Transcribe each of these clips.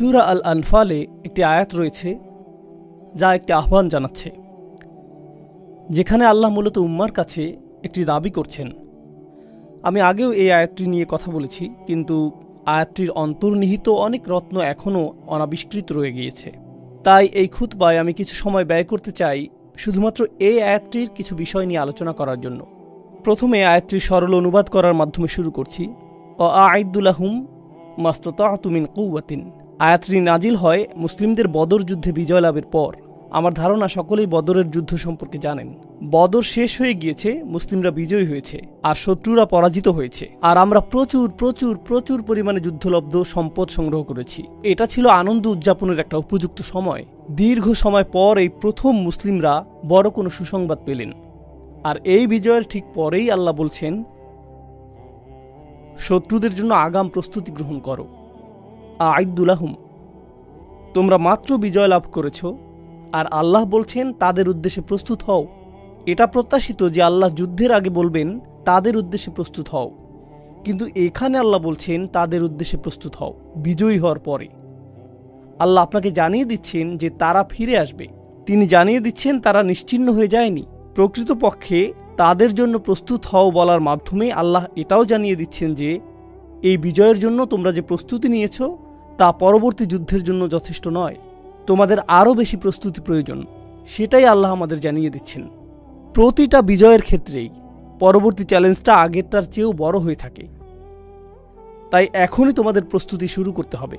সূরা আল আনফালে একটি আয়াত রয়েছে যা একটি আহ্বান জানাচ্ছে, যেখানে আল্লাহ মূলত উম্মার কাছে একটি দাবি করছেন। আমি আগেও এই আয়াতটি নিয়ে কথা বলেছি, কিন্তু আয়াতটির অন্তর্নিহিত অনেক রত্ন এখনও অনাবিষ্কৃত রয়ে গিয়েছে। তাই এই খুতবায় আমি কিছু সময় ব্যয় করতে চাই শুধুমাত্র এই আয়াতটির কিছু বিষয় নিয়ে আলোচনা করার জন্য। প্রথমে আয়াতটির সরল অনুবাদ করার মাধ্যমে শুরু করছি। আ'আইদ্দু লাহুম মাসতাতা'তু মিন কুওয়াতিন। আয়াতটি নাজিল হয় মুসলিমদের বদর যুদ্ধে বিজয় লাভের পর। আমার ধারণা সকলেই বদরের যুদ্ধ সম্পর্কে জানেন। বদর শেষ হয়ে গিয়েছে, মুসলিমরা বিজয়ী হয়েছে আর শত্রুরা পরাজিত হয়েছে, আর আমরা প্রচুর প্রচুর প্রচুর পরিমাণে যুদ্ধলব্ধ সম্পদ সংগ্রহ করেছি। এটা ছিল আনন্দ উদযাপনের একটা উপযুক্ত সময়। দীর্ঘ সময় পর এই প্রথম মুসলিমরা বড় কোনো সুসংবাদ পেলেন, আর এই বিজয়ের ঠিক পরেই আল্লাহ বলছেন, শত্রুদের জন্য আগাম প্রস্তুতি গ্রহণ করো। আ'আইদ্দু লাহুম, তোমরা মাত্র বিজয় লাভ করেছ, আর আল্লাহ বলছেন তাদের উদ্দেশ্যে প্রস্তুত হও। এটা প্রত্যাশিত যে আল্লাহ যুদ্ধের আগে বলবেন তাদের উদ্দেশ্যে প্রস্তুত হও, কিন্তু এখানে আল্লাহ বলছেন তাদের উদ্দেশ্যে প্রস্তুত হও বিজয়ী হওয়ার পরে। আল্লাহ আপনাকে জানিয়ে দিচ্ছেন যে তারা ফিরে আসবে। তিনি জানিয়ে দিচ্ছেন তারা নিশ্চিহ্ন হয়ে যায়নি। প্রকৃতপক্ষে তাদের জন্য প্রস্তুত হও বলার মাধ্যমে আল্লাহ এটাও জানিয়ে দিচ্ছেন যে এই বিজয়ের জন্য তোমরা যে প্রস্তুতি নিয়েছ তা পরবর্তী যুদ্ধের জন্য যথেষ্ট নয়, তোমাদের আরও বেশি প্রস্তুতি প্রয়োজন। সেটাই আল্লাহ আমাদের জানিয়ে দিচ্ছেন। প্রতিটা বিজয়ের ক্ষেত্রেই পরবর্তী চ্যালেঞ্জটা আগেরটার চেয়েও বড় হয়ে থাকে। তাই এখনই তোমাদের প্রস্তুতি শুরু করতে হবে।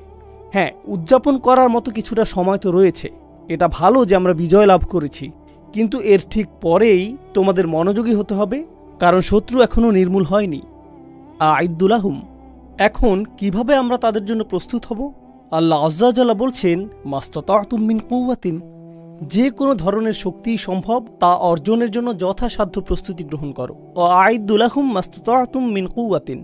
হ্যাঁ, উদযাপন করার মতো কিছুটা সময় তো রয়েছে। এটা ভালো যে আমরা বিজয় লাভ করেছি, কিন্তু এর ঠিক পরেই তোমাদের মনোযোগী হতে হবে, কারণ শত্রু এখনও নির্মূল হয়নি। আ'আইদ্দু লাহুম। এখন কিভাবে আমরা তাদের জন্য প্রস্তুত হব? আল্লাহ আযজা ওয়া জাল্লা বলছেন, মাসতাতা'তুম মিন কুওয়াতিন। যে কোনো ধরনের শক্তি সম্ভব তা অর্জনের জন্য যথাসাধ্য প্রস্তুতি গ্রহণ করো। আ'আইদ্দু লাহুম মাসতাতা'তুম মিন কুওয়াতিন।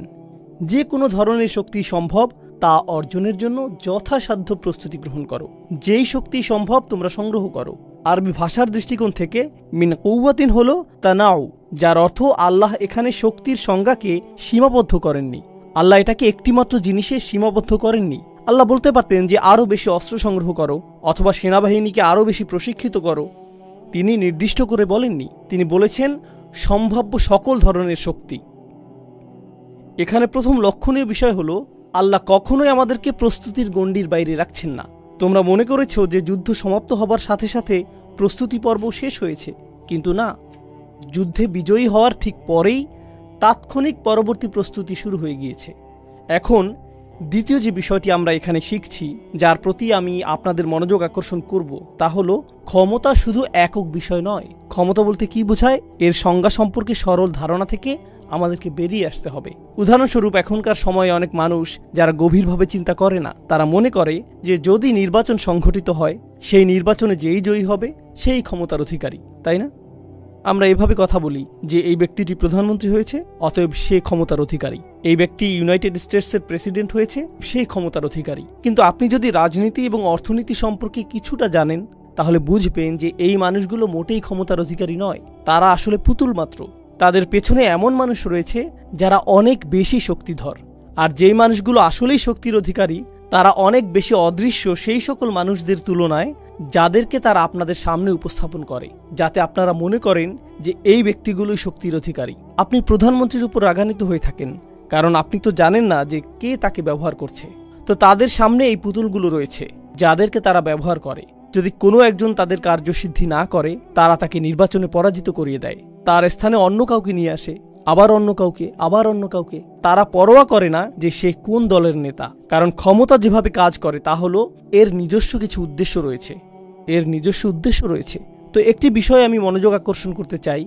যে কোনো ধরনের শক্তি সম্ভব তা অর্জনের জন্য যথাসাধ্য প্রস্তুতি গ্রহণ করো। যেই শক্তি সম্ভব তোমরা সংগ্রহ করো। আরবি ভাষার দৃষ্টিকোণ থেকে মিন কুওয়াতিন হলো তানাউ, যার অর্থ আল্লাহ এখানে শক্তির সংজ্ঞাকে সীমাবদ্ধ করেননি। আল্লাহ এটাকে একটিমাত্র জিনিসে সীমাবদ্ধ করেননি। আল্লাহ বলতে পারতেন যে আরও বেশি অস্ত্র সংগ্রহ করো অথবা সেনাবাহিনীকে আরও বেশি প্রশিক্ষিত করো। তিনি নির্দিষ্ট করে বলেননি। তিনি বলেছেন সম্ভাব্য সকল ধরনের শক্তি। এখানে প্রথম লক্ষণীয় বিষয় হলো আল্লাহ কখনোই আমাদেরকে প্রস্তুতির গণ্ডির বাইরে রাখছেন না। তোমরা মনে করেছ যে যুদ্ধ সমাপ্ত হবার সাথে সাথে প্রস্তুতি পর্ব শেষ হয়েছে, কিন্তু না। যুদ্ধে বিজয়ী হওয়ার ঠিক পরেই তাৎক্ষণিক পরবর্তী প্রস্তুতি শুরু হয়ে গিয়েছে। এখন দ্বিতীয় যে বিষয়টি আমরা এখানে শিখছি, যার প্রতি আমি আপনাদের মনোযোগ আকর্ষণ করব, তা হলো ক্ষমতা শুধু একক বিষয় নয়। ক্ষমতা বলতে কি বোঝায়, এর সংজ্ঞা সম্পর্কে সরল ধারণা থেকে আমাদেরকে বেরিয়ে আসতে হবে। উদাহরণস্বরূপ, এখনকার সময়ে অনেক মানুষ যারা গভীরভাবে চিন্তা করে না, তারা মনে করে যে যদি নির্বাচন সংঘটিত হয়, সেই নির্বাচনে যেই জয়ী হবে সেই ক্ষমতার অধিকারী, তাই না? আমরা এভাবে কথা বলি যে এই ব্যক্তিটি প্রধানমন্ত্রী হয়েছে, অতএব সে ক্ষমতার অধিকারী। এই ব্যক্তি ইউনাইটেড স্টেটসের প্রেসিডেন্ট হয়েছে, সেই ক্ষমতার অধিকারী। কিন্তু আপনি যদি রাজনীতি এবং অর্থনীতি সম্পর্কে কিছুটা জানেন, তাহলে বুঝবেন যে এই মানুষগুলো মোটেই ক্ষমতার অধিকারী নয়। তারা আসলে পুতুল মাত্র। তাদের পেছনে এমন মানুষ রয়েছে যারা অনেক বেশি শক্তিধর, আর যেই মানুষগুলো আসলেই শক্তির অধিকারী তারা অনেক বেশি অদৃশ্য সেই সকল মানুষদের তুলনায়, যাদেরকে তারা আপনাদের সামনে উপস্থাপন করে, যাতে আপনারা মনে করেন যে এই ব্যক্তিগুলোই শক্তির অধিকারী। আপনি প্রধানমন্ত্রীর উপর রাগান্বিত হয়ে থাকেন, কারণ আপনি তো জানেন না যে কে তাকে ব্যবহার করছে। তো তাদের সামনে এই পুতুলগুলো রয়েছে যাদেরকে তারা ব্যবহার করে। যদি কোনো একজন তাদের কার্যসিদ্ধি না করে, তারা তাকে নির্বাচনে পরাজিত করিয়ে দেয়, তার স্থানে অন্য কাউকে নিয়ে আসে, আবার অন্য কাউকে, আবার অন্য কাউকে। তারা পরোয়া করে না যে সে কোন দলের নেতা, কারণ ক্ষমতা যেভাবে কাজ করে তা হলো এর নিজস্ব কিছু উদ্দেশ্য রয়েছে। তো একটি বিষয়ে আমি মনোযোগ আকর্ষণ করতে চাই,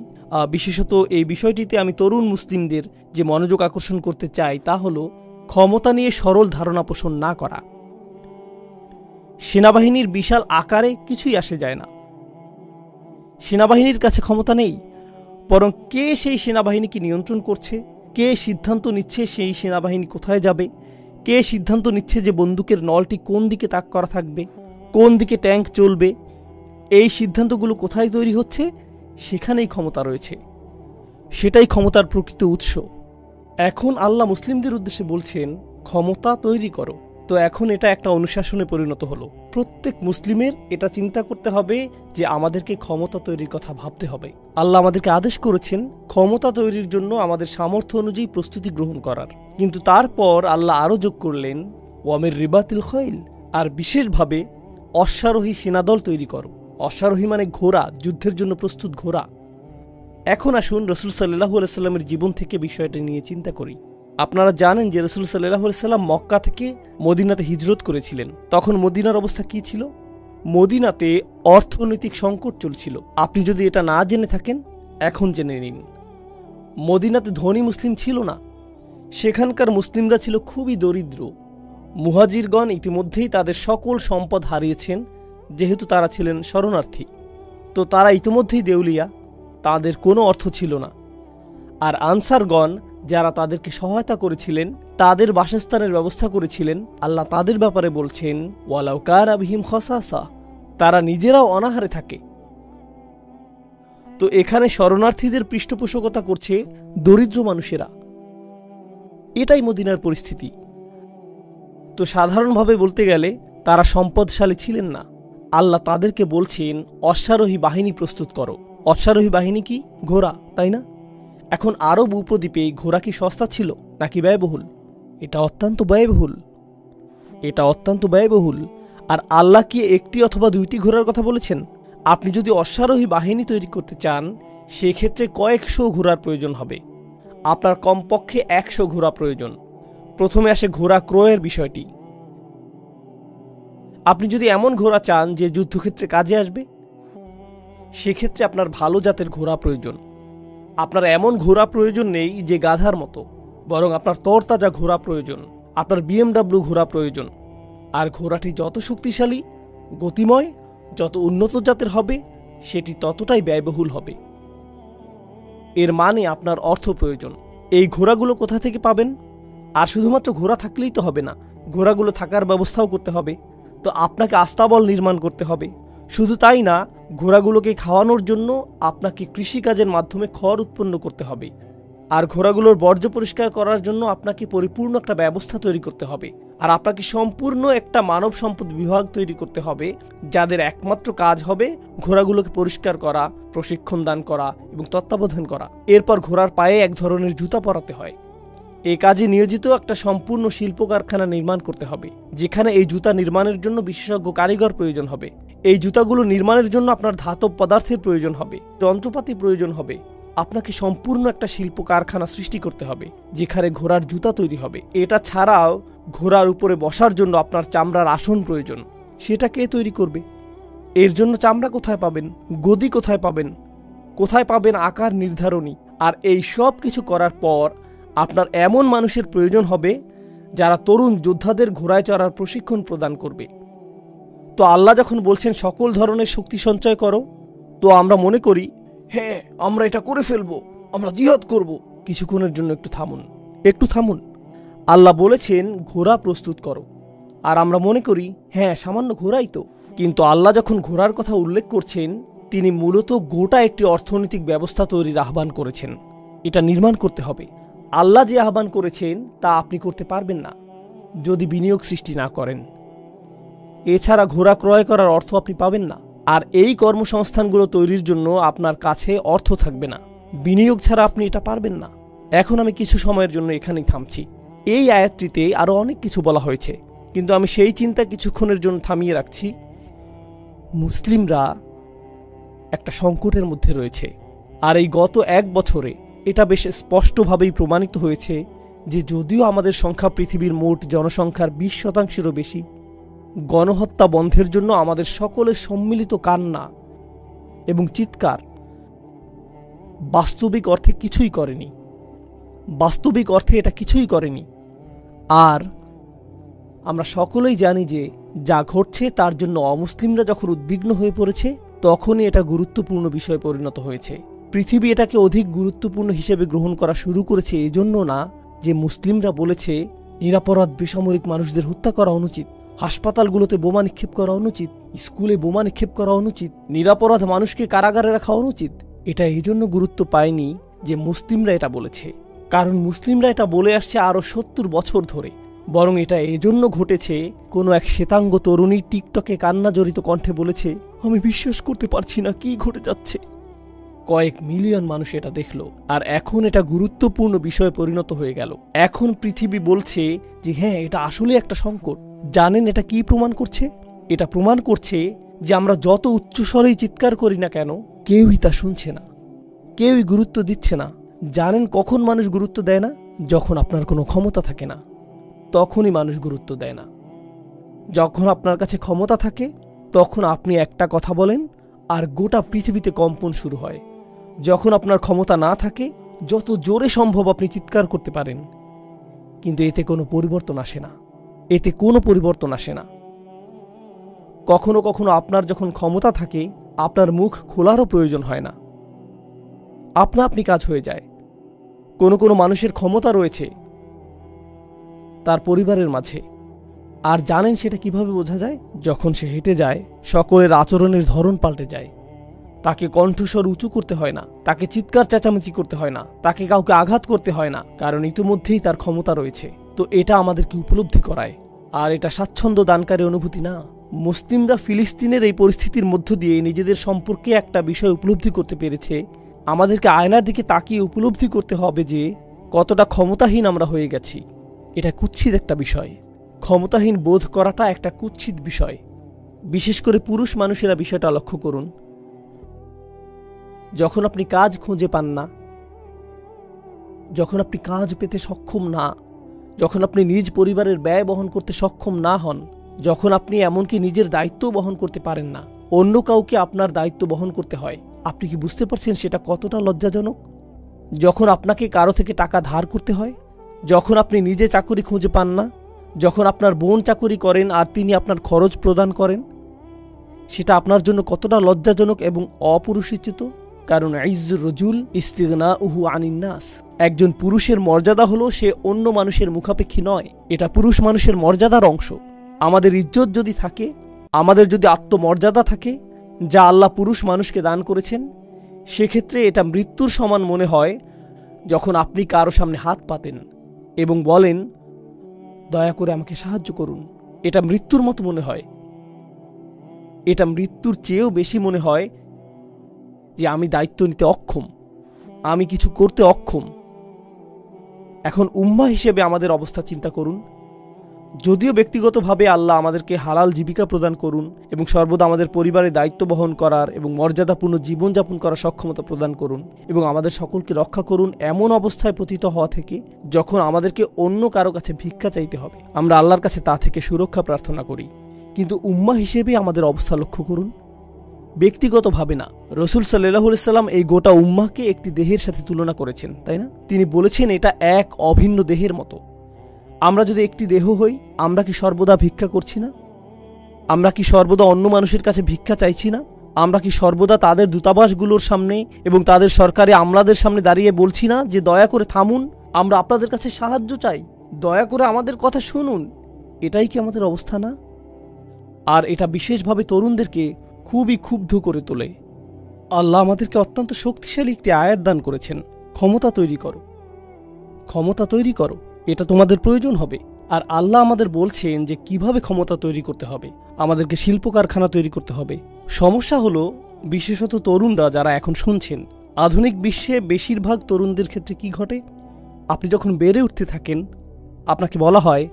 বিশেষত এই বিষয়টিতে আমি তরুণ মুসলিমদের যে মনোযোগ আকর্ষণ করতে চাই, তা হলো ক্ষমতা নিয়ে সরল ধারণা পোষণ না করা। সেনাবাহিনীর বিশাল আকারে কিছুই আসে যায় না। সেনাবাহিনীর কাছে ক্ষমতা নেই, বরং কে সেই সেনাবাহিনীকে নিয়ন্ত্রণ করছে, কে সিদ্ধান্ত নিচ্ছে সেই সেনাবাহিনী কোথায় যাবে, কে সিদ্ধান্ত নিচ্ছে যে বন্দুকের নলটি কোন দিকে তাক করা থাকবে, কোন দিকে ট্যাঙ্ক চলবে, এই সিদ্ধান্তগুলো কোথায় তৈরি হচ্ছে, সেখানেই ক্ষমতা রয়েছে। সেটাই ক্ষমতার প্রকৃত উৎস। এখন আল্লাহ মুসলিমদের উদ্দেশ্যে বলছেন, ক্ষমতা তৈরি করো। তো এখন এটা একটা অনুশাসনে পরিণত হলো। প্রত্যেক মুসলিমের এটা চিন্তা করতে হবে যে আমাদেরকে ক্ষমতা তৈরির কথা ভাবতে হবে। আল্লাহ আমাদেরকে আদেশ করেছেন ক্ষমতা তৈরির জন্য আমাদের সামর্থ্য অনুযায়ী প্রস্তুতি গ্রহণ করার, কিন্তু তারপর আল্লাহ আরও যোগ করলেন ওয়ামের রিবাতিল খৈল, আর বিশেষভাবে অশ্বারোহী সেনাদল তৈরি করো। অশ্বারোহী মানে ঘোড়া, যুদ্ধের জন্য প্রস্তুত ঘোড়া। এখন আসুন রাসূল সাল্লাল্লাহু আলাইহি সাল্লামের জীবন থেকে বিষয়টা নিয়ে চিন্তা করি। আপনারা জানেন যে রাসূল সাল্লাল্লাহু আলাইহি সাল্লাম মক্কা থেকে মদিনাতে হিজরত করেছিলেন। তখন মদিনার অবস্থা কি ছিল? মদিনাতে অর্থনৈতিক সংকট চলছিল। আপনি যদি এটা না জেনে থাকেন এখন জেনে নিন। মদিনাতে ধনী মুসলিম ছিল না, সেখানকার মুসলিমরা ছিল খুবই দরিদ্র। মুহাজিরগণ ইতিমধ্যেই তাদের সকল সম্পদ হারিয়েছেন, যেহেতু তারা ছিলেন শরণার্থী। তো তারা ইতিমধ্যেই দেউলিয়া, তাদের কোনো অর্থ ছিল না। আর আনসারগণ যারা তাদেরকে সহায়তা করেছিলেন, তাদের বাসস্থানের ব্যবস্থা করেছিলেন, আল্লাহ তাদের ব্যাপারে বলছেন ওয়ালাউ কানা বিহিম খাসাসা, তারা নিজেরাও অনাহারে থাকে। তো এখানে শরণার্থীদের পৃষ্ঠপোষকতা করছে দরিদ্র মানুষেরা। এটাই মদিনার পরিস্থিতি। তো সাধারণভাবে বলতে গেলে তারা সম্পদশালী ছিলেন না। আল্লাহ তাদেরকে বলছেন অশ্বারোহী বাহিনী প্রস্তুত করো। অশ্বারোহী বাহিনী কি? ঘোড়া, তাই না? এখন আরব উপদ্বীপে ঘোড়া কি সস্তা ছিল নাকি ব্যয়বহুল? এটা অত্যন্ত ব্যয়বহুল। আর আল্লাহ কি একটি অথবা দুইটি ঘোড়ার কথা বলেছেন? আপনি যদি অশ্বারোহী বাহিনী তৈরি করতে চান, সেক্ষেত্রে কয়েকশো ঘোড়ার প্রয়োজন হবে। আপনার কমপক্ষে 100 ঘোড়া প্রয়োজন। প্রথমে আসে ঘোড়া ক্রয়ের বিষয়টি। আপনি যদি এমন ঘোড়া চান যে যুদ্ধক্ষেত্রে কাজে আসবে, সেক্ষেত্রে আপনার ভালো জাতের ঘোড়া প্রয়োজন। আপনার এমন ঘোড়া প্রয়োজন নেই যে গাধার মতো, বরং আপনার তরতাজা ঘোড়া প্রয়োজন। আপনার BMW ঘোড়া প্রয়োজন। আর ঘোড়াটি যত শক্তিশালী, গতিময়, যত উন্নত জাতের হবে, সেটি ততটাই ব্যয়বহুল হবে। এর মানে আপনার অর্থ প্রয়োজন। এই ঘোড়াগুলো কোথা থেকে পাবেন? আর শুধুমাত্র ঘোড়া থাকলেই তো হবে না, ঘোড়াগুলো থাকার ব্যবস্থাও করতে হবে। তো আপনাকে আস্তাবল নির্মাণ করতে হবে। শুধু তাই না, ঘোড়াগুলোকে খাওয়ানোর জন্য আপনাকে কৃষিকাজের মাধ্যমে খড় উৎপন্ন করতে হবে। আর ঘোড়াগুলোর বর্জ্য পরিষ্কার করার জন্য আপনাকে পরিপূর্ণ একটা ব্যবস্থা তৈরি করতে হবে। আর আপনাকে সম্পূর্ণ একটা মানব সম্পদ বিভাগ তৈরি করতে হবে, যাদের একমাত্র কাজ হবে ঘোড়াগুলোকে পরিষ্কার করা, প্রশিক্ষণ দান করা এবং তত্ত্বাবধান করা। এরপর ঘোড়ার পায়ে এক ধরনের জুতা পরাতে হয়। এই কাজে নিয়োজিত একটা সম্পূর্ণ শিল্প কারখানা নির্মাণ করতে হবে, যেখানে এই জুতা নির্মাণের জন্য বিশেষজ্ঞ কারিগর প্রয়োজন হবে। এই জুতাগুলো নির্মাণের জন্য আপনার ধাতব পদার্থের প্রয়োজন হবে, যন্ত্রপাতি প্রয়োজন হবে। আপনাকে সম্পূর্ণ একটা শিল্প কারখানা সৃষ্টি করতে হবে, যেখানে ঘোড়ার জুতা তৈরি হবে। এটা ছাড়াও ঘোড়ার উপরে বসার জন্য আপনার চামড়ার আসন প্রয়োজন। সেটা কে তৈরি করবে? এর জন্য চামড়া কোথায় পাবেন? গদি কোথায় পাবেন? কোথায় পাবেন আকার নির্ধারণী? আর এই সব কিছু করার পর আপনার এমন মানুষের প্রয়োজন হবে যারা তরুণ যোদ্ধাদের ঘোড়ায় চড়ার প্রশিক্ষণ প্রদান করবে। তো আল্লাহ যখন বলছেন সকল ধরনের শক্তি সঞ্চয় করো, তো আমরা মনে করি হ্যাঁ আমরা এটা করে ফেলবো, আমরা জিহাদ করব। কিছুক্ষণের জন্য একটু থামুন। আল্লাহ বলেছেন ঘোড়া প্রস্তুত করো, আর আমরা মনে করি হ্যাঁ সামান্য ঘোড়াই তো। কিন্তু আল্লাহ যখন ঘোড়ার কথা উল্লেখ করছেন, তিনি মূলত গোটা একটি অর্থনৈতিক ব্যবস্থা তৈরির আহ্বান করেছেন। এটা নির্মাণ করতে হবে। আল্লাহ যে আহ্বান করেছেন তা আপনি করতে পারবেন না যদি বিনিয়োগ সৃষ্টি না করেন। এছাড়া ঘোড়া ক্রয় করার অর্থ আপনি পাবেন না। আর এই কর্মসংস্থানগুলো তৈরির জন্য আপনার কাছে অর্থ থাকবে না। বিনিয়োগ ছাড়া আপনি এটা পারবেন না। এখন আমি কিছু সময়ের জন্য এখানেই থামছি। এই আয়াতটিতে আরও অনেক কিছু বলা হয়েছে, কিন্তু আমি সেই চিন্তা কিছুক্ষণের জন্য থামিয়ে রাখছি। মুসলিমরা একটা সংকটের মধ্যে রয়েছে। আর এই গত 1 বছরে এটা বেশ স্পষ্টভাবেই প্রমাণিত হয়েছে যে যদিও আমাদের সংখ্যা পৃথিবীর মোট জনসংখ্যার 20%-এরও বেশি, গণহত্যা বন্ধের জন্য আমাদের সকলের সম্মিলিত কান্না এবং চিৎকার বাস্তবিক অর্থে এটা কিছুই করেনি। আর আমরা সকলেই জানি যে যা ঘটছে তার জন্য অমুসলিমরা যখন উদ্বিগ্ন হয়ে পড়েছে, তখনই এটা গুরুত্বপূর্ণ বিষয়ে পরিণত হয়েছে। পৃথিবী এটাকে অধিক গুরুত্বপূর্ণ হিসেবে গ্রহণ করা শুরু করেছে এজন্য না যে মুসলিমরা বলেছে নিরাপরাধ বেসামরিক মানুষদের হত্যা করা অনুচিত, হাসপাতালগুলোতে বোমা নিক্ষেপ করা অনুচিত, স্কুলে বোমা নিক্ষেপ করা অনুচিত, নিরাপরাধ মানুষকে কারাগারে রাখা অনুচিত। এটা এই জন্য গুরুত্ব পায়নি যে মুসলিমরা এটা বলেছে, কারণ মুসলিমরা এটা বলে আসছে আরও 70 বছর ধরে। বরং এটা এজন্য ঘটেছে, কোনো এক শ্বেতাঙ্গ তরুণী টিকটকে কান্না জড়িত কণ্ঠে বলেছে, আমি বিশ্বাস করতে পারছি না, কি ঘটে যাচ্ছে। কয়েক মিলিয়ন মানুষ এটা দেখল, আর এখন এটা গুরুত্বপূর্ণ বিষয়ে পরিণত হয়ে গেল। এখন পৃথিবী বলছে যে হ্যাঁ, এটা আসলে একটা সংকট। জানেন এটা কি প্রমাণ করছে? এটা প্রমাণ করছে যে আমরা যত উচ্চস্বরেই চিৎকার করি না কেন, কেউই তা শুনছে না, কেউই গুরুত্ব দিচ্ছে না। জানেন কখন মানুষ গুরুত্ব দেয় না? যখন আপনার কোনো ক্ষমতা থাকে না, তখনই মানুষ গুরুত্ব দেয় না। যখন আপনার কাছে ক্ষমতা থাকে, তখন আপনি একটা কথা বলেন আর গোটা পৃথিবীতে কম্পন শুরু হয়। যখন আপনার ক্ষমতা না থাকে, যত জোরে সম্ভব আপনি চিৎকার করতে পারেন, কিন্তু এতে কোনো পরিবর্তন আসে না, এতে কোনো পরিবর্তন আসে না। কখনো কখনো আপনার যখন ক্ষমতা থাকে, আপনার মুখ খোলারও প্রয়োজন হয় না, আপনা আপনি কাজ হয়ে যায়। কোনো কোনো মানুষের ক্ষমতা রয়েছে তার পরিবারের মাঝে, আর জানেন সেটা কিভাবে বোঝা যায়? যখন সে হেঁটে যায়, সকলের আচরণের ধরন পাল্টে যায়। তাকে কণ্ঠস্বর উঁচু করতে হয় না, তাকে চিৎকার চেঁচামেচি করতে হয় না, তাকে কাউকে আঘাত করতে হয় না, কারণ ইতিমধ্যেই তার ক্ষমতা রয়েছে। তো এটা আমাদেরকে উপলব্ধি করায়, আর এটা স্বাচ্ছন্দ্য দানকারী অনুভূতি না। মুসলিমরা ফিলিস্তিনের এই পরিস্থিতির মধ্য দিয়ে নিজেদের সম্পর্কে একটা বিষয় উপলব্ধি করতে পেরেছে। আমাদেরকে আয়নার দিকে তাকিয়ে উপলব্ধি করতে হবে যে কতটা ক্ষমতাহীন আমরা হয়ে গেছি। এটা কুৎসিত একটা বিষয়। ক্ষমতাহীন বোধ করাটা একটা কুৎসিত বিষয়। বিশেষ করে পুরুষ মানুষেরা বিষয়টা লক্ষ্য করুন। যখন আপনি কাজ খুঁজে পান না, যখন আপনি কাজ পেতে সক্ষম না, যখন আপনি নিজ পরিবারের ব্যয় বহন করতে সক্ষম না হন, যখন আপনি এমনকি নিজের দায়িত্ব বহন করতে পারেন না, অন্য কাউকে আপনার দায়িত্ব বহন করতে হয়, আপনি কি বুঝতে পারছেন সেটা কতটা লজ্জাজনক? যখন আপনাকে কারো থেকে টাকা ধার করতে হয়, যখন আপনি নিজে চাকরি খুঁজে পান না, যখন আপনার বোন চাকরি করেন আর তিনি আপনার খরচ প্রদান করেন, সেটা আপনার জন্য কতটা লজ্জাজনক এবং অপুরুষোচিত। কারণ ইজ্জুর রজুল ইস্তিগনাউহু আনিন নাস, একজন পুরুষের মর্যাদা হলো সে অন্য মানুষের মুখাপেক্ষী নয়। এটা পুরুষ মানুষের মর্যাদার অংশ। আমাদের ইজ্জত যদি থাকে, আমাদের যদি আত্মমর্যাদা থাকে, যা আল্লাহ পুরুষ মানুষকে দান করেছেন, সেক্ষেত্রে এটা মৃত্যুর সমান মনে হয় যখন আপনি কারো সামনে হাত পাতেন এবং বলেন, দয়া করে আমাকে সাহায্য করুন। এটা মৃত্যুর মতো মনে হয়। এটা মৃত্যুর চেয়েও বেশি মনে হয় যে আমি দায়িত্ব নিতে অক্ষম, আমি কিছু করতে অক্ষম। এখন উম্মাহ হিসেবে আমাদের অবস্থা চিন্তা করুন। যদিও ব্যক্তিগতভাবে আল্লাহ আমাদেরকে হালাল জীবিকা প্রদান করুন এবং সর্বদা আমাদের পরিবারের দায়িত্ব বহন করার এবং মর্যাদাপূর্ণ জীবনযাপন করার সক্ষমতা প্রদান করুন এবং আমাদের সকলকে রক্ষা করুন এমন অবস্থায় পতিত হওয়া থেকে যখন আমাদেরকে অন্য কারো কাছে ভিক্ষা চাইতে হবে, আমরা আল্লাহর কাছে তা থেকে সুরক্ষা প্রার্থনা করি। কিন্তু উম্মাহ হিসেবে আমাদের অবস্থা লক্ষ্য করুন, ব্যক্তিগতভাবে না। রসুল সাল্লাল্লাহু আলাইহি সাল্লাম এই গোটা উম্মাহকে একটি দেহের সাথে তুলনা করেছেন, তাই না? তিনি বলেছেন এটা এক অভিন্ন দেহের মতো। আমরা যদি একটি দেহ হই, আমরা কি সর্বদা ভিক্ষা করছি না? আমরা কি সর্বদা অন্য মানুষের কাছে ভিক্ষা চাইছি না? আমরা কি সর্বদা তাদের দূতাবাসগুলোর সামনে এবং তাদের সরকারি আমলাদের সামনে দাঁড়িয়ে বলছি না যে দয়া করে থামুন, আমরা আপনাদের কাছে সাহায্য চাই, দয়া করে আমাদের কথা শুনুন? এটাই কি আমাদের অবস্থা না? আর এটা বিশেষভাবে তরুণদেরকে খুবই ক্ষুব্ধ করে তোলে। আল্লাহ আমাদেরকে অত্যন্ত শক্তিশালী একটি আয়াত দান করেছেন, ক্ষমতা তৈরি করো, ক্ষমতা তৈরি করো, এটা তোমাদের প্রয়োজন হবে। আর আল্লাহ আমাদের বলছেন যে কিভাবে ক্ষমতা তৈরি করতে হবে, আমাদেরকে শিল্প কারখানা তৈরি করতে হবে। সমস্যা হলো বিশেষত তরুণরা যারা এখন শুনছেন, আধুনিক বিশ্বে বেশিরভাগ তরুণদের ক্ষেত্রে কি ঘটে? আপনি যখন বেড়ে উঠতে থাকেন, আপনাকে বলা হয়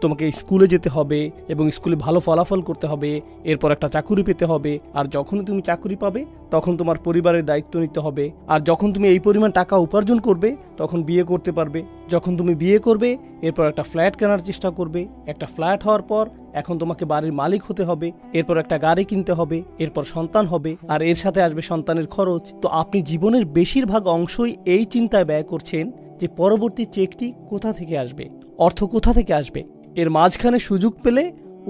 তোমাকে স্কুলে যেতে হবে এবং স্কুলে ভালো ফলাফল করতে হবে, এরপর একটা চাকুরি পেতে হবে, আর যখনই তুমি চাকুরি পাবে তখন তোমার পরিবারের দায়িত্ব নিতে হবে, আর যখন তুমি এই পরিমাণ টাকা উপার্জন করবে তখন বিয়ে করতে পারবে, যখন তুমি বিয়ে করবে এরপর একটা ফ্ল্যাট কেনার চেষ্টা করবে, একটা ফ্ল্যাট হওয়ার পর এখন তোমাকে বাড়ির মালিক হতে হবে, এরপর একটা গাড়ি কিনতে হবে, এরপর সন্তান হবে, আর এর সাথে আসবে সন্তানের খরচ। তো আপনি জীবনের বেশিরভাগ অংশই এই চিন্তায় ব্যয় করছেন যে পরবর্তী চেকটি কোথা থেকে আসবে, অর্থ কোথা থেকে আসবে। এর মাঝখানে সুযোগ পেলে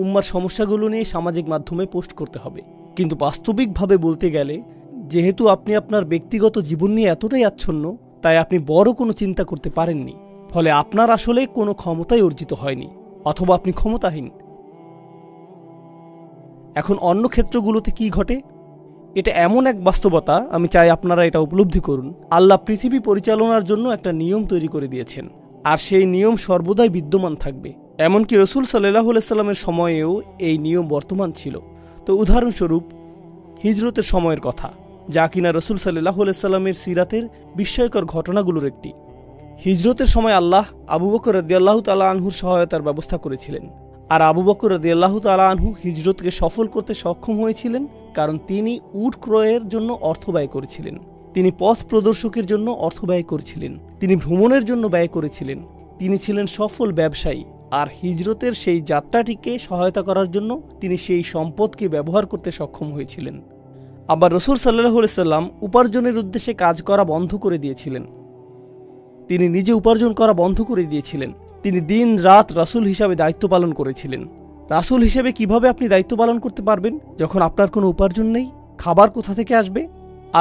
উম্মার সমস্যাগুলো নিয়ে সামাজিক মাধ্যমে পোস্ট করতে হবে। কিন্তু বাস্তবিকভাবে বলতে গেলে, যেহেতু আপনি আপনার ব্যক্তিগত জীবন নিয়ে এতটাই আচ্ছন্ন, তাই আপনি বড় কোনো চিন্তা করতে পারেননি। ফলে আপনার আসলে কোনো ক্ষমতাই অর্জিত হয়নি, অথবা আপনি ক্ষমতাহীন। এখন অন্য ক্ষেত্রগুলোতে কি ঘটে? এটা এমন এক বাস্তবতা, আমি চাই আপনারা এটা উপলব্ধি করুন। আল্লাহ পৃথিবী পরিচালনার জন্য একটা নিয়ম তৈরি করে দিয়েছেন। আর সেই নিয়ম সর্বদাই বিদ্যমান থাকবে। এমনকি রসুল সাল্লাল্লাহু আলাইহি সাল্লামের সময়েও এই নিয়ম বর্তমান ছিল। তো উদাহরণস্বরূপ হিজরতের সময়ের কথা, যা কিনা রসুল সাল্লাল্লাহু আলাইহি সাল্লামের সিরাতের বিস্ময়কর ঘটনাগুলোর একটি। হিজরতের সময় আল্লাহ আবু বকর রাদিয়াল্লাহু তাআলা আনহুর সহায়তার ব্যবস্থা করেছিলেন। আর আবু বকর রাদিয়াল্লাহু তাআলা আনহু হিজরতকে সফল করতে সক্ষম হয়েছিলেন কারণ তিনি উট ক্রয়ের জন্য অর্থ ব্যয় করেছিলেন, তিনি পথ প্রদর্শকের জন্য অর্থ ব্যয় করেছিলেন, তিনি ভ্রমণের জন্য ব্যয় করেছিলেন, তিনি ছিলেন সফল ব্যবসায়ী। আর হিজরতের সেই যাত্রাটিকে সহায়তা করার জন্য তিনি সেই সম্পদকে ব্যবহার করতে সক্ষম হয়েছিলেন। আবার রসুল সাল্লাল্লাহু আলাইহি সাল্লাম উপার্জনের উদ্দেশ্যে কাজ করা বন্ধ করে দিয়েছিলেন, তিনি নিজে উপার্জন করা বন্ধ করে দিয়েছিলেন। তিনি দিন রাত রাসূল হিসাবে দায়িত্ব পালন করেছিলেন। রাসূল হিসেবে কিভাবে আপনি দায়িত্ব পালন করতে পারবেন যখন আপনার কোনো উপার্জন নেই? খাবার কোথা থেকে আসবে?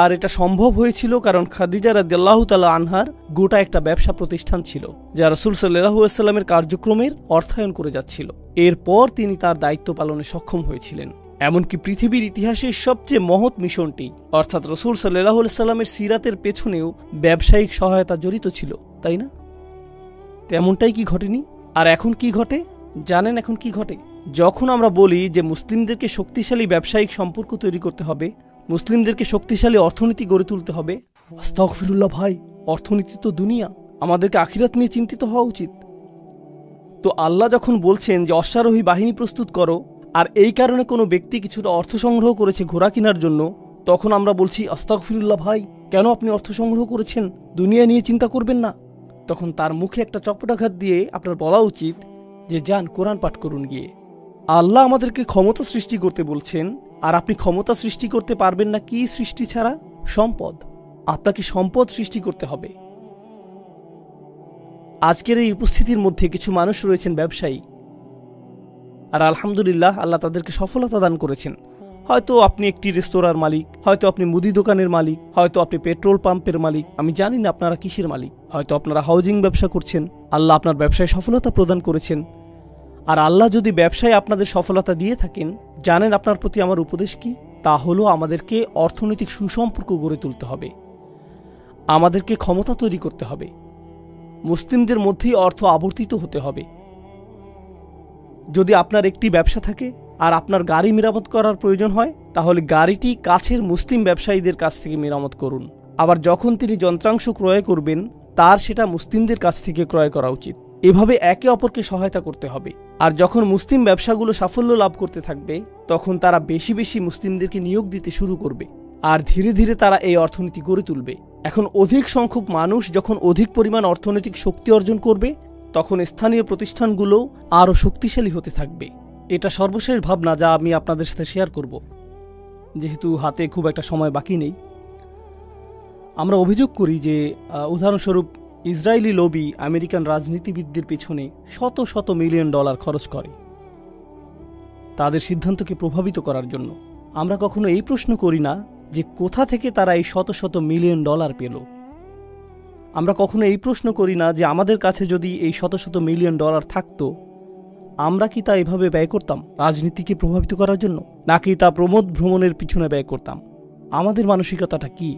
আর এটা সম্ভব হয়েছিল কারণ খাদিজা রাদিয়াল্লাহু তাআলা আনহার গোটা একটা ব্যবসা প্রতিষ্ঠান ছিল, যা রাসূল সাল্লাল্লাহু আলাইহি সাল্লামের কার্যক্রমের অর্থায়ন করে যাচ্ছিল। এরপর তিনি তার দায়িত্ব পালনে সক্ষম হয়েছিলেন। এমনকি পৃথিবীর ইতিহাসের সবচেয়ে মহৎ মিশনটি অর্থাৎ রাসূল সাল্লাল্লাহু আলাইহি সাল্লামের সিরাতের পেছনেও ব্যবসায়িক সহায়তা জড়িত ছিল, তাই না? তেমনটাই কি ঘটেনি? আর এখন কি ঘটে জানেন? এখন কি ঘটে? যখন আমরা বলি যে মুসলিমদেরকে শক্তিশালী ব্যবসায়িক সম্পর্ক তৈরি করতে হবে, মুসলিমদেরকে শক্তিশালী অর্থনীতি গড়ে তুলতে হবে, আস্তাগফিরুল্লাহ ভাই, অর্থনীতি তো দুনিয়া, আমাদেরকে আখিরাত নিয়ে চিন্তিত হওয়া উচিত। তো আল্লাহ যখন বলছেন যে অশ্বারোহী বাহিনী প্রস্তুত করো, আর এই কারণে কোনো ব্যক্তি কিছুটা অর্থ সংগ্রহ করেছে ঘোড়া কেনার জন্য, তখন আমরা বলছি আস্তাগফিরুল্লাহ ভাই, কেন আপনি অর্থ সংগ্রহ করেছেন? দুনিয়া নিয়ে চিন্তা করবেন না। তখন তার মুখে একটা চপটাঘাত দিয়ে আপনার বলা উচিত যে যান কোরআন পাঠ করুন গিয়ে। আল্লাহ আমাদেরকে ক্ষমতা সৃষ্টি করতে বলছেন, আর আপনি ক্ষমতা সৃষ্টি করতে পারবেন না কি সৃষ্টি ছাড়া? সম্পদ। আপনাকে সম্পদ সৃষ্টি করতে হবে। আজকের এই উপস্থিতির মধ্যে কিছু মানুষ রয়েছেন ব্যবসায়ী, আর আলহামদুলিল্লাহ আল্লাহ তাদেরকে সফলতা দান করেছেন। হয়তো আপনি একটি রেস্তোরাঁর মালিক, হয়তো আপনি মুদি দোকানের মালিক, হয়তো আপনি পেট্রোল পাম্পের মালিক, আমি জানি না আপনারা কিসের মালিক, হয়তো আপনারা হাউজিং ব্যবসা করছেন। আল্লাহ আপনার ব্যবসায় সফলতা প্রদান করেছেন। আর আল্লাহ যদি ব্যবসায় আপনাদের সফলতা দিয়ে থাকেন, জানেন আপনার প্রতি আমার উপদেশ কি? তা হলো আমাদেরকে অর্থনৈতিক সুসম্পর্ক গড়ে তুলতে হবে, আমাদেরকে ক্ষমতা তৈরি করতে হবে, মুসলিমদের মধ্যেই অর্থ আবর্তিত হতে হবে। যদি আপনার একটি ব্যবসা থাকে আর আপনার গাড়ি মেরামত করার প্রয়োজন হয়, তাহলে গাড়িটি কাছের মুসলিম ব্যবসায়ীদের কাছ থেকে মেরামত করুন। আবার যখন তিনি যন্ত্রাংশ ক্রয় করবেন, তার সেটা মুসলিমদের কাছ থেকে ক্রয় করা উচিত। এভাবে একে অপরকে সহায়তা করতে হবে। আর যখন মুসলিম ব্যবসাগুলো সাফল্য লাভ করতে থাকবে, তখন তারা বেশি বেশি মুসলিমদেরকে নিয়োগ দিতে শুরু করবে, আর ধীরে ধীরে তারা এই অর্থনীতি গড়ে তুলবে। এখন অধিক সংখ্যক মানুষ যখন অধিক পরিমাণ অর্থনৈতিক শক্তি অর্জন করবে, তখন স্থানীয় প্রতিষ্ঠানগুলো আরও শক্তিশালী হতে থাকবে। এটা সর্বশেষ ভাবনা যা আমি আপনাদের সাথে শেয়ার করব, যেহেতু হাতে খুব একটা সময় বাকি নেই। আমরা অভিযোগ করি যে উদাহরণস্বরূপ ইসরায়েলি লবি আমেরিকান রাজনীতিবিদদের পেছনে শত শত মিলিয়ন ডলার খরচ করে তাদের সিদ্ধান্তকে প্রভাবিত করার জন্য। আমরা কখনো এই প্রশ্ন করি না যে কোথা থেকে তারা এই শত শত মিলিয়ন ডলার পেল। আমরা কখনো এই প্রশ্ন করি না যে আমাদের কাছে যদি এই শত শত মিলিয়ন ডলার থাকতো, আমরা কি তা এভাবে ব্যয় করতাম রাজনীতিকে প্রভাবিত করার জন্য, নাকি তা প্রমোদ ভ্রমণের পিছনে ব্যয় করতাম? আমাদের মানসিকতাটা কি?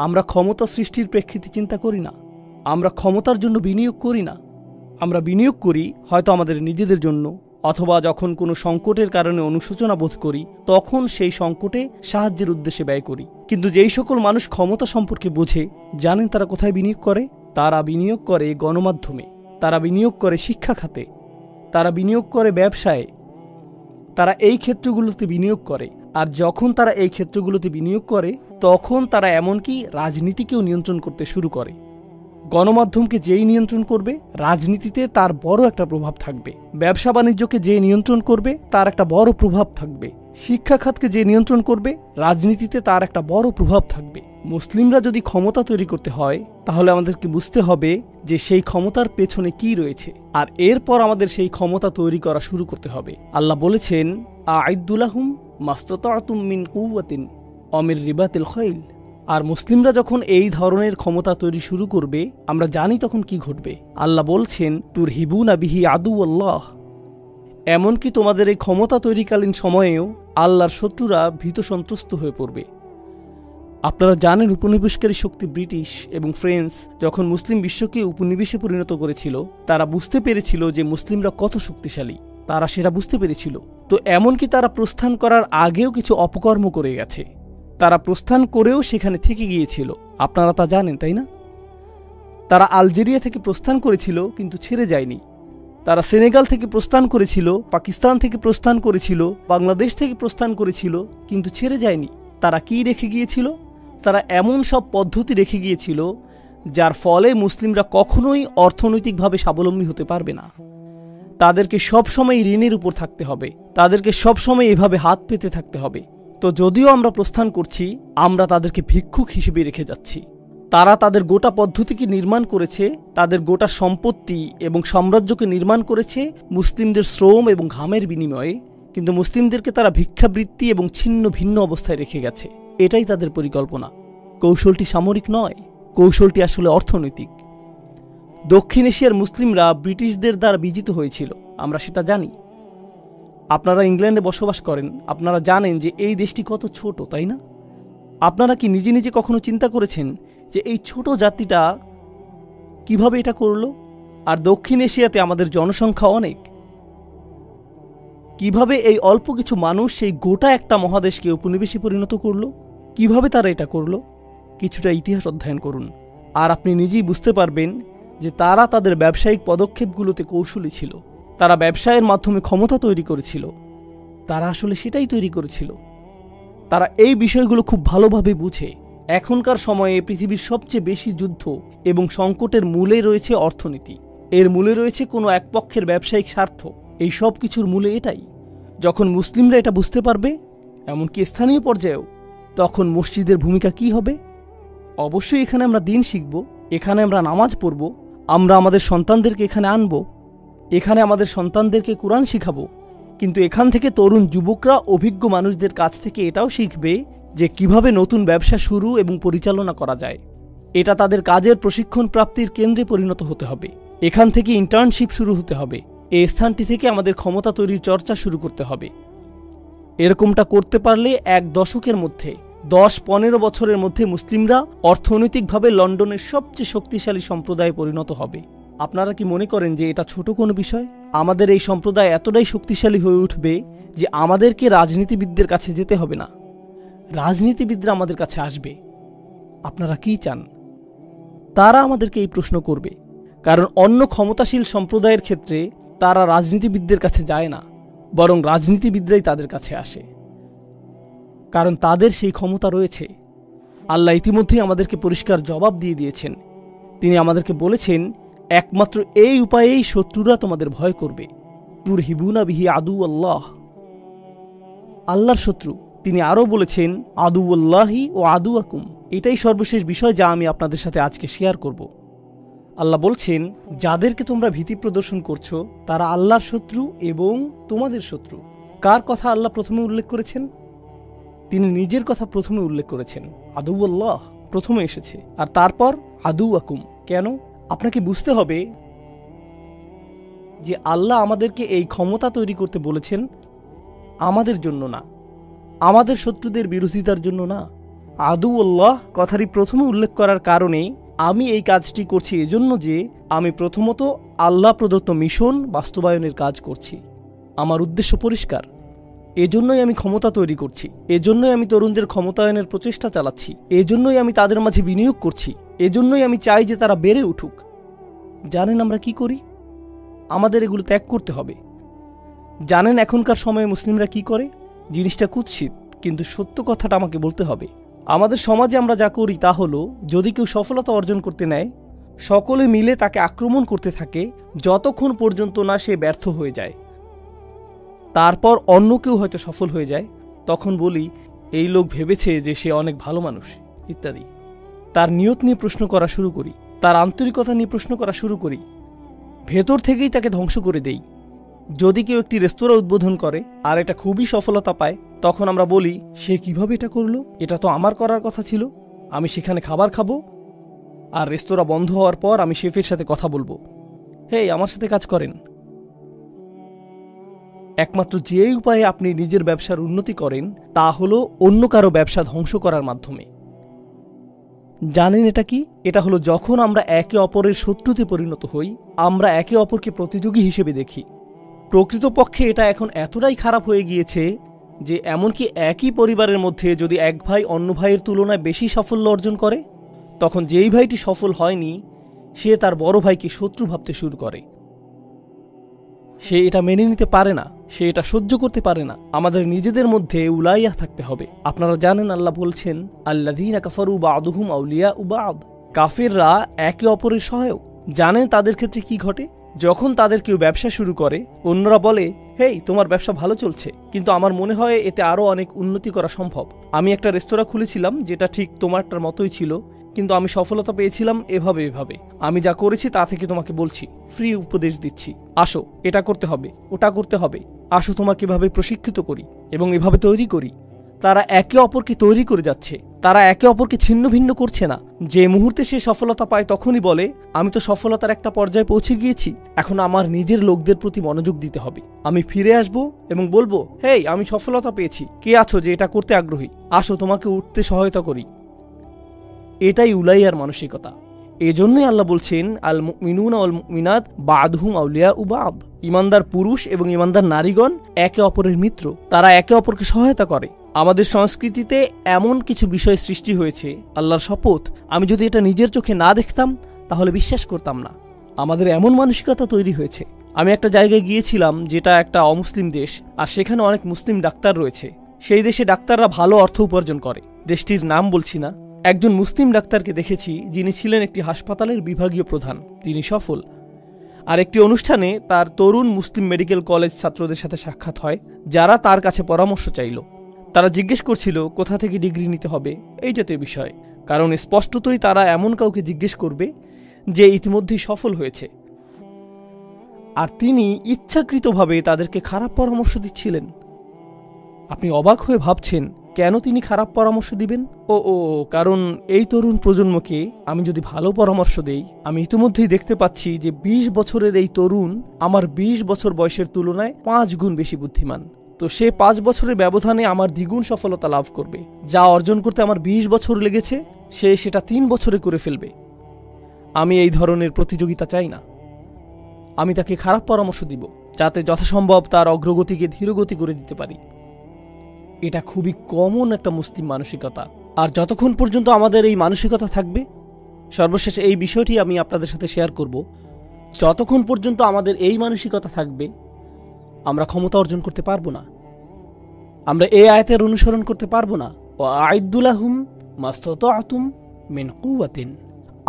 আমরা ক্ষমতা সৃষ্টির প্রেক্ষিতে চিন্তা করি না, আমরা ক্ষমতার জন্য বিনিয়োগ করি না। আমরা বিনিয়োগ করি হয়তো আমাদের নিজেদের জন্য, অথবা যখন কোনো সংকটের কারণে অনুশোচনা বোধ করি, তখন সেই সংকটে সাহায্যের উদ্দেশ্যে ব্যয় করি। কিন্তু যেই সকল মানুষ ক্ষমতা সম্পর্কে বোঝে, জানেন তারা কোথায় বিনিয়োগ করে? তারা বিনিয়োগ করে গণমাধ্যমে, তারা বিনিয়োগ করে শিক্ষা খাতে, তারা বিনিয়োগ করে ব্যবসায়, তারা এই ক্ষেত্রগুলোতে বিনিয়োগ করে। আর যখন তারা এই ক্ষেত্রগুলোতে বিনিয়োগ করে, তখন তারা এমনকি রাজনীতিকেও নিয়ন্ত্রণ করতে শুরু করে। গণমাধ্যমকে যেই নিয়ন্ত্রণ করবে, রাজনীতিতে তার বড় একটা প্রভাব থাকবে। ব্যবসা বাণিজ্যকে যে নিয়ন্ত্রণ করবে, তার একটা বড় প্রভাব থাকবে। শিক্ষা খাতকে যে নিয়ন্ত্রণ করবে, রাজনীতিতে তার একটা বড় প্রভাব থাকবে। মুসলিমরা যদি ক্ষমতা তৈরি করতে হয়, তাহলে আমাদেরকে বুঝতে হবে যে সেই ক্ষমতার পেছনে কি রয়েছে, আর এরপর আমাদের সেই ক্ষমতা তৈরি করা শুরু করতে হবে। আল্লাহ বলেছেন, আ'ইদ্দুলাহুম মাস্তাতা'তুম মিন কুওয়াতিন ওয়া মির রিবাতিল খাইল। আর মুসলিমরা যখন এই ধরনের ক্ষমতা তৈরি শুরু করবে, আমরা জানি তখন কি ঘটবে। আল্লাহ বলছেন, তুরহিবুনা বিহি আদুওয়াল্লাহ। এমনকি তোমাদের এই ক্ষমতা তৈরিকালীন সময়েও আল্লাহর শত্রুরা ভীত সন্ত্রস্ত হয়ে পড়বে। আপনারা জানেন উপনিবেশকারী শক্তি ব্রিটিশ এবং ফ্রেঞ্চ যখন মুসলিম বিশ্বকে উপনিবেশে পরিণত করেছিল, তারা বুঝতে পেরেছিল যে মুসলিমরা কত শক্তিশালী, তারা সেটা বুঝতে পেরেছিল। তো এমনকি তারা প্রস্থান করার আগেও কিছু অপকর্ম করে গেছে। তারা প্রস্থান করেও সেখানে থেকে গিয়েছিল, আপনারা তা জানেন তাই না? তারা আলজেরিয়া থেকে প্রস্থান করেছিল কিন্তু ছেড়ে যায়নি। তারা সেনেগাল থেকে প্রস্থান করেছিল, পাকিস্তান থেকে প্রস্থান করেছিল, বাংলাদেশ থেকে প্রস্থান করেছিল, কিন্তু ছেড়ে যায়নি। তারা কি রেখে গিয়েছিল? তারা এমন সব পদ্ধতি রেখে গিয়েছিল যার ফলে মুসলিমরা কখনোই অর্থনৈতিকভাবে স্বাবলম্বী হতে পারবে না। তাদেরকে সবসময় ঋণের উপর থাকতে হবে, তাদেরকে সবসময় এভাবে হাত পেতে থাকতে হবে। তো যদিও আমরা প্রস্থান করছি, আমরা তাদেরকে ভিক্ষুক হিসেবে রেখে যাচ্ছি। তারা তাদের গোটা পদ্ধতিকে নির্মাণ করেছে, তাদের গোটা সম্পত্তি এবং সাম্রাজ্যকে নির্মাণ করেছে মুসলিমদের শ্রম এবং ঘামের বিনিময়ে, কিন্তু মুসলিমদেরকে তারা ভিক্ষাবৃত্তি এবং ছিন্ন ভিন্ন অবস্থায় রেখে গেছে। এটাই তাদের পরিকল্পনা। কৌশলটি সামরিক নয়, কৌশলটি আসলে অর্থনৈতিক। দক্ষিণ এশিয়ার মুসলিমরা ব্রিটিশদের দ্বারা বিজিত হয়েছিল, আমরা সেটা জানি। আপনারা ইংল্যান্ডে বসবাস করেন, আপনারা জানেন যে এই দেশটি কত ছোট, তাই না? আপনারা কি নিজে নিজে কখনো চিন্তা করেছেন যে এই ছোট জাতিটা কিভাবে এটা করলো? আর দক্ষিণ এশিয়াতে আমাদের জনসংখ্যা অনেক। কিভাবে এই অল্প কিছু মানুষ সেই গোটা একটা মহাদেশকে উপনিবেশে পরিণত করলো? কিভাবে তারা এটা করলো? কিছুটা ইতিহাস অধ্যয়ন করুন, আর আপনি নিজেই বুঝতে পারবেন যে তারা তাদের ব্যবসায়িক পদক্ষেপগুলোতে কৌশলী ছিল। তারা ব্যবসায়ের মাধ্যমে ক্ষমতা তৈরি করেছিল। তারা আসলে সেটাই তৈরি করেছিল। তারা এই বিষয়গুলো খুব ভালোভাবে বুঝে। এখনকার সময়ে পৃথিবীর সবচেয়ে বেশি যুদ্ধ এবং সংকটের মূলে রয়েছে অর্থনীতি, এর মূলে রয়েছে কোনো এক পক্ষের ব্যবসায়িক স্বার্থ। এই সব কিছুর মূলে এটাই। যখন মুসলিমরা এটা বুঝতে পারবে, এমনকি স্থানীয় পর্যায়েও, তখন মসজিদের ভূমিকা কি হবে? অবশ্যই এখানে আমরা দিন শিখব, এখানে আমরা নামাজ পড়ব, আমরা আমাদের সন্তানদেরকে এখানে আনব, এখানে আমাদের সন্তানদেরকে কোরআন শিখাবো। কিন্তু এখান থেকে তরুণ যুবকরা অভিজ্ঞ মানুষদের কাছ থেকে এটাও শিখবে যে কিভাবে নতুন ব্যবসা শুরু এবং পরিচালনা করা যায়। এটা তাদের কাজের প্রশিক্ষণ প্রাপ্তির কেন্দ্রে পরিণত হতে হবে। এখান থেকে ইন্টার্নশিপ শুরু হতে হবে। এই স্থানটি থেকে আমাদের ক্ষমতা তৈরির চর্চা শুরু করতে হবে। এরকমটা করতে পারলে এক দশকের মধ্যে, 10-15 বছরের মধ্যে মুসলিমরা অর্থনৈতিকভাবে লন্ডনের সবচেয়ে শক্তিশালী সম্প্রদায়ে পরিণত হবে। আপনারা কি মনে করেন যে এটা ছোট কোনো বিষয়? আমাদের এই সম্প্রদায় এতটাই শক্তিশালী হয়ে উঠবে যে আমাদেরকে রাজনীতিবিদদের কাছে যেতে হবে না, রাজনীতিবিদরা আমাদের কাছে আসবে। আপনারা কি চান? তারা আমাদেরকে এই প্রশ্ন করবে, কারণ অন্য ক্ষমতাশীল সম্প্রদায়ের ক্ষেত্রে তারা রাজনীতিবিদদের কাছে যায় না, বরং রাজনীতিবিদরাই তাদের কাছে আসে, কারণ তাদের সেই ক্ষমতা রয়েছে। আল্লাহ ইতিমধ্যেই আমাদেরকে পরিষ্কার জবাব দিয়ে দিয়েছেন। তিনি আমাদেরকে বলেছেন, একমাত্র এই উপায়েই শত্রুরা তোমাদের ভয় করবে। তুরহিবুনা বিহি আদু আল্লাহ, আল্লাহর শত্রু। তিনি আরও বলেছেন, আদু আল্লাহি ও আদু আকুম। এটাই সর্বশেষ বিষয় যা আমি আপনাদের সাথে আজকে শেয়ার করব। আল্লাহ বলছেন, যাদেরকে তোমরা ভীতি প্রদর্শন করছো তারা আল্লাহর শত্রু এবং তোমাদের শত্রু। কার কথা আল্লাহ প্রথমে উল্লেখ করেছেন? তিনি নিজের কথা প্রথমে উল্লেখ করেছেন। আদু আল্লাহ প্রথমে এসেছে, আর তারপর আদু আকুম। কেন? আপনাকে বুঝতে হবে যে আল্লাহ আমাদেরকে এই ক্ষমতা তৈরি করতে বলেছেন আমাদের জন্য না, আমাদের শত্রুদের বিরোধিতার জন্য না। আদু আল্লাহ কথাটি প্রথমে উল্লেখ করার কারণে আমি এই কাজটি করছি এজন্য যে আমি প্রথমত আল্লাহ প্রদত্ত মিশন বাস্তবায়নের কাজ করছি। আমার উদ্দেশ্য পরিষ্কার। এজন্যই আমি ক্ষমতা তৈরি করছি, এজন্যই আমি তরুণদের ক্ষমতায়নের প্রচেষ্টা চালাচ্ছি, এজন্যই আমি তাদের মাঝে বিনিয়োগ করছি, এজন্যই আমি চাই যে তারা বেড়ে উঠুক। জানেন আমরা কি করি? আমাদের এগুলো ত্যাগ করতে হবে। জানেন এখনকার সময়ে মুসলিমরা কি করে? জিনিসটা কুৎসিত, কিন্তু সত্য কথাটা আমাকে বলতে হবে। আমাদের সমাজে আমরা যা করি তা হলো, যদি কেউ সফলতা অর্জন করতে নেয়, সকলে মিলে তাকে আক্রমণ করতে থাকে যতক্ষণ পর্যন্ত না সে ব্যর্থ হয়ে যায়। তারপর অন্য কেউ হয়তো সফল হয়ে যায়, তখন বলি এই লোক ভেবেছে যে সে অনেক ভালো মানুষ ইত্যাদি। তার নিয়ত নিয়ে প্রশ্ন করা শুরু করি, তার আন্তরিকতা নিয়ে প্রশ্ন করা শুরু করি, ভেতর থেকেই তাকে ধ্বংস করে দেই। যদি কেউ একটি রেস্তোরাঁ উদ্বোধন করে আর এটা খুবই সফলতা পায়, তখন আমরা বলি সে কিভাবে এটা করলো, এটা তো আমার করার কথা ছিল, আমি সেখানে খাবার খাবো, আর রেস্তোরাঁ বন্ধ হওয়ার পর আমি শেফের সাথে কথা বলবো, হেই আমার সাথে কাজ করেন। একমাত্র যে উপায়ে আপনি নিজের ব্যবসার উন্নতি করেন তা হলো অন্য কারো ব্যবসা ধ্বংস করার মাধ্যমে। জানেন এটা কি? এটা হলো যখন আমরা একে অপরের শত্রুতে পরিণত হই, আমরা একে অপরকে প্রতিযোগী হিসেবে দেখি। প্রকৃতপক্ষে এটা এখন এতটাই খারাপ হয়ে গিয়েছে যে এমনকি একই পরিবারের মধ্যে যদি এক ভাই অন্য ভাইয়ের তুলনায় বেশি সাফল্য অর্জন করে, তখন যেই ভাইটি সফল হয়নি সে তার বড় ভাইকে শত্রু ভাবতে শুরু করে। সে এটা মেনে নিতে পারে না, সে এটা সহ্য করতে পারে না। আমাদের নিজেদের মধ্যে উলাইয়া থাকতে হবে। আপনারা জানেন আল্লাহ বলছেন, আল্লাযীনা কাফারু বা'দুহুম আউলিয়াউ বা'দ, কাফেররা একে অপরের সহায়ক। জানেন তাদের ক্ষেত্রে কি ঘটে? যখন তাদের কেউ ব্যবসা শুরু করে, অন্যরা বলে, হেই তোমার ব্যবসা ভালো চলছে, কিন্তু আমার মনে হয় এতে আরও অনেক উন্নতি করা সম্ভব। আমি একটা রেস্তোরাঁ খুলেছিলাম যেটা ঠিক তোমারটার মতোই ছিল, কিন্তু আমি সফলতা পেয়েছিলাম এভাবে এভাবে। আমি যা করেছি তা থেকে তোমাকে বলছি, ফ্রি উপদেশ দিচ্ছি। আসো, এটা করতে হবে, ওটা করতে হবে, আসো তোমাকে এভাবে প্রশিক্ষিত করি এবং এভাবে তৈরি করি। তারা একে অপরকে তৈরি করে যাচ্ছে, তারা একে অপরকে ছিন্ন ভিন্ন করছে না। যে মুহূর্তে সে সফলতা পায় তখনই বলে, আমি তো সফলতার একটা পর্যায়ে পৌঁছে গিয়েছি, এখন আমার নিজের লোকদের প্রতি মনোযোগ দিতে হবে। আমি ফিরে আসব এবং বলবো, হেই আমি সফলতা পেয়েছি, কে আছো যে এটা করতে আগ্রহী, আসো তোমাকে উঠতে সহায়তা করি। এটাই উলাইয়ার মানসিকতা। এজন্যই আল্লাহ বলছেন, আল মুমিনুনা ওয়াল মুমিনাত বা'দুহুম আউলিয়াউ বা'দ, ইমানদার পুরুষ এবং ইমানদার নারীগণ একে অপরের মিত্র, তারা একে অপরকে সহায়তা করে। আমাদের সংস্কৃতিতে এমন কিছু বিষয় সৃষ্টি হয়েছে, আল্লাহর শপথ আমি যদি এটা নিজের চোখে না দেখতাম তাহলে বিশ্বাস করতাম না। আমাদের এমন মানসিকতা তৈরি হয়েছে। আমি একটা জায়গায় গিয়েছিলাম যেটা একটা অমুসলিম দেশ, আর সেখানে অনেক মুসলিম ডাক্তার রয়েছে। সেই দেশে ডাক্তাররা ভালো অর্থ উপার্জন করে। দেশটির নাম বলছি না। একজন মুসলিম ডাক্তারকে দেখেছি যিনি ছিলেন একটি হাসপাতালের বিভাগীয় প্রধান, তিনি সফল। আর একটি অনুষ্ঠানে তার তরুণ মুসলিম মেডিকেল কলেজ ছাত্রদের সাথে সাক্ষাৎ হয়, যারা তার কাছে পরামর্শ চাইল। তারা জিজ্ঞেস করছিল কোথা থেকে ডিগ্রি নিতে হবে, এই জাতীয় বিষয়, কারণ স্পষ্টতই তারা এমন কাউকে জিজ্ঞেস করবে যে ইতিমধ্যেই সফল হয়েছে। আর তিনি ইচ্ছাকৃতভাবে তাদেরকে খারাপ পরামর্শ দিচ্ছিলেন। আপনি অবাক হয়ে ভাবছেন কেন তিনি খারাপ পরামর্শ দিবেন? কারণ এই তরুণ প্রজন্মকে আমি যদি ভালো পরামর্শ দেই, আমি ইতিমধ্যেই দেখতে পাচ্ছি যে 20 বছরের এই তরুণ আমার 20 বছর বয়সের তুলনায় 5 গুণ বেশি বুদ্ধিমান। তো সে 5 বছরের ব্যবধানে আমার দ্বিগুণ সফলতা লাভ করবে। যা অর্জন করতে আমার 20 বছর লেগেছে, সে সেটা 3 বছরে করে ফেলবে। আমি এই ধরনের প্রতিযোগিতা চাই না। আমি তাকে খারাপ পরামর্শ দিব যাতে যথাসম্ভব তার অগ্রগতিকে ধীরগতি করে দিতে পারি। এটা খুবই কমন একটা মুসলিম মানসিকতা। আর যতক্ষণ পর্যন্ত আমাদের এই মানসিকতা থাকবে, সর্বশেষ এই বিষয়টি আমি আপনাদের সাথে শেয়ার করব, যতক্ষণ পর্যন্ত আমাদের এই মানসিকতা থাকবে আমরা ক্ষমতা অর্জন করতে পারবো না, আমরা এই আয়াতের অনুসরণ করতে পারবো না। ওয়া'আইদ্দু লাহুম মাসতাতা'তুম মিন কুওয়াতিন।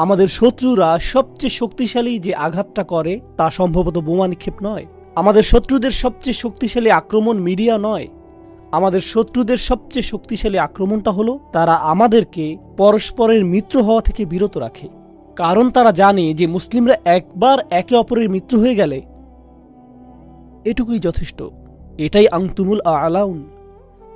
আমাদের শত্রুরা সবচেয়ে শক্তিশালী যে আঘাতটা করে তা সম্ভবত বোমা নিক্ষেপ নয়। আমাদের শত্রুদের সবচেয়ে শক্তিশালী আক্রমণ মিডিয়া নয়। আমাদের শত্রুদের সবচেয়ে শক্তিশালী আক্রমণটা হলো তারা আমাদেরকে পরস্পরের মিত্র হওয়া থেকে বিরত রাখে। কারণ তারা জানে যে মুসলিমরা একবার একে অপরের মিত্র হয়ে গেলে এটুকুই যথেষ্ট। এটাই আনতুমুল আ'লাউন।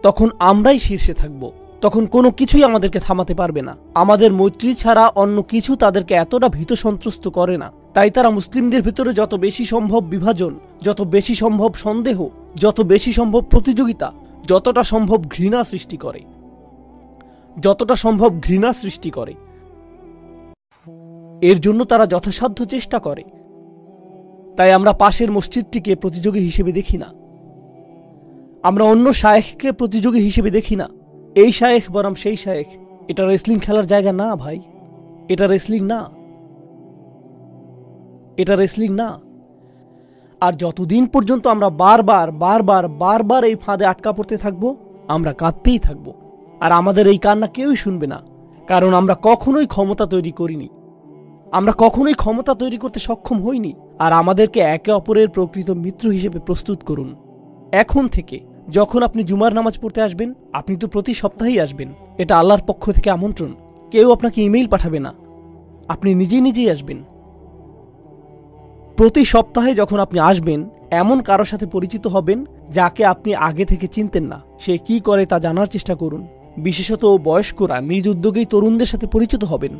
তখন আমরাই শীর্ষে থাকব, তখন কোনো কিছুই আমাদেরকে থামাতে পারবে না। আমাদের মৈত্রী ছাড়া অন্য কিছু তাদেরকে এতটা ভীত সন্ত্রস্ত করে না। তাই তারা মুসলিমদের ভিতরে যত বেশি সম্ভব বিভাজন, যত বেশি সম্ভব সন্দেহ, যত বেশি সম্ভব প্রতিযোগিতা, যতটা সম্ভব ঘৃণা সৃষ্টি করে, এর জন্য তারা যথাসাধ্য চেষ্টা করে। তাই আমরা পাশের মসজিদটিকে প্রতিযোগী হিসেবে দেখি না, আমরা অন্য শায়েখকে প্রতিযোগী হিসেবে দেখি না। এই শায়েখ বনাম সেই শায়েখ। এটা রেসলিং খেলার জায়গা না ভাই, এটা রেসলিং না, এটা রেসলিং না। আর যতদিন পর্যন্ত আমরা বারবার এই ফাঁদে আটকা পড়তে থাকবো, আমরা কাঁদতেই থাকবো। আর আমাদের এই কান্না কেউই শুনবে না, কারণ আমরা কখনোই ক্ষমতা তৈরি করিনি, আমরা কখনোই ক্ষমতা তৈরি করতে সক্ষম হইনি। আর আমাদেরকে একে অপরের প্রকৃত মিত্র হিসেবে প্রস্তুত করুন এখন থেকে। যখন আপনি জুমার নামাজ পড়তে আসবেন, আপনি তো প্রতি সপ্তাহেই আসবেন, এটা আল্লাহর পক্ষ থেকে আমন্ত্রণ। কেউ আপনাকে ইমেইল পাঠাবে না, আপনি নিজেই আসবেন। প্রতি সপ্তাহে যখন আপনি আসবেন, এমন কারোর সাথে পরিচিত হবেন যাকে আপনি আগে থেকে চিনতেন না। সে কি করে তা জানার চেষ্টা করুন। বিশেষত বয়স্করা নিজ উদ্যোগেই তরুণদের সাথে পরিচিত হবেন,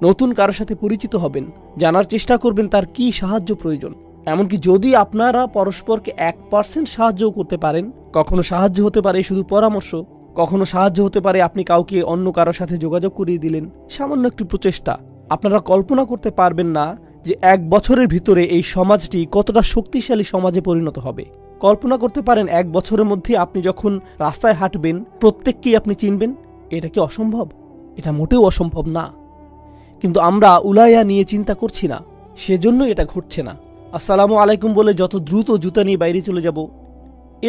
নতুন কারোর সাথে পরিচিত হবেন, জানার চেষ্টা করবেন তার কি সাহায্য প্রয়োজন। এমনকি যদি আপনারা পরস্পরকে 1% সাহায্য করতে পারেন, কখনো সাহায্য হতে পারে শুধু পরামর্শ, কখনো সাহায্য হতে পারে আপনি কাউকে অন্য কারোর সাথে যোগাযোগ করিয়ে দিলেন, সামান্য একটি প্রচেষ্টা। আপনারা কল্পনা করতে পারবেন না যে 1 বছরের ভিতরে এই সমাজটি কতটা শক্তিশালী সমাজে পরিণত হবে। কল্পনা করতে পারেন 1 বছরের মধ্যে আপনি যখন রাস্তায় হাঁটবেন প্রত্যেককেই আপনি চিনবেন। এটা কি অসম্ভব? এটা মোটেও অসম্ভব না। কিন্তু আমরা উলায়া নিয়ে চিন্তা করছি না, সেজন্য এটা ঘটছে না। আসসালামু আলাইকুম বলে যত দ্রুত জুতা নিয়ে বাইরে চলে যাব,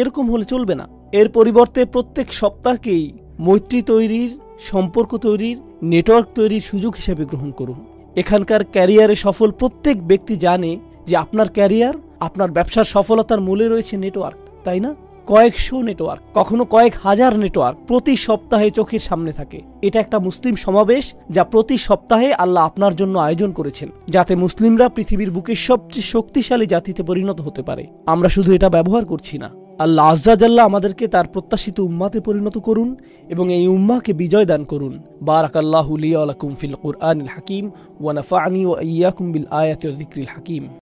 এরকম হলে চলবে না। এর পরিবর্তে প্রত্যেক সপ্তাহকেই মৈত্রী তৈরির, সম্পর্ক তৈরির, নেটওয়ার্ক তৈরির সুযোগ হিসেবে গ্রহণ করুন। এখানকার ক্যারিয়ারে সফল প্রত্যেক ব্যক্তি জানে যে আপনার ক্যারিয়ার, আপনার ব্যবসার সফলতার মূলে রয়েছে নেটওয়ার্ক, তাই না? কয়েকশো নেটওয়ার্ক, কখনো কয়েক হাজার নেটওয়ার্ক প্রতি সপ্তাহে চোখের সামনে থাকে। এটা একটা মুসলিম সমাবেশ যা প্রতি সপ্তাহে আল্লাহ আপনার জন্য আয়োজন করেছেন, যাতে মুসলিমরা পৃথিবীর বুকে সবচেয়ে শক্তিশালী জাতিতে পরিণত হতে পারে। আমরা শুধু এটা ব্যবহার করছি না। আল্লাহ আজ্জা জাল্লা আমাদেরকে তার প্রত্যাশিত উম্মাতে পরিণত করুন এবং এই উম্মাকে বিজয় দান করুন। বারাকাল্লাহু লি ওয়া লাকুম ফিল কুরআনিল হাকিম ওয়া নাফা'নি ওয়া ইয়্যাকুম বিল আয়াতি ওয়া যিকরিল হাকিম।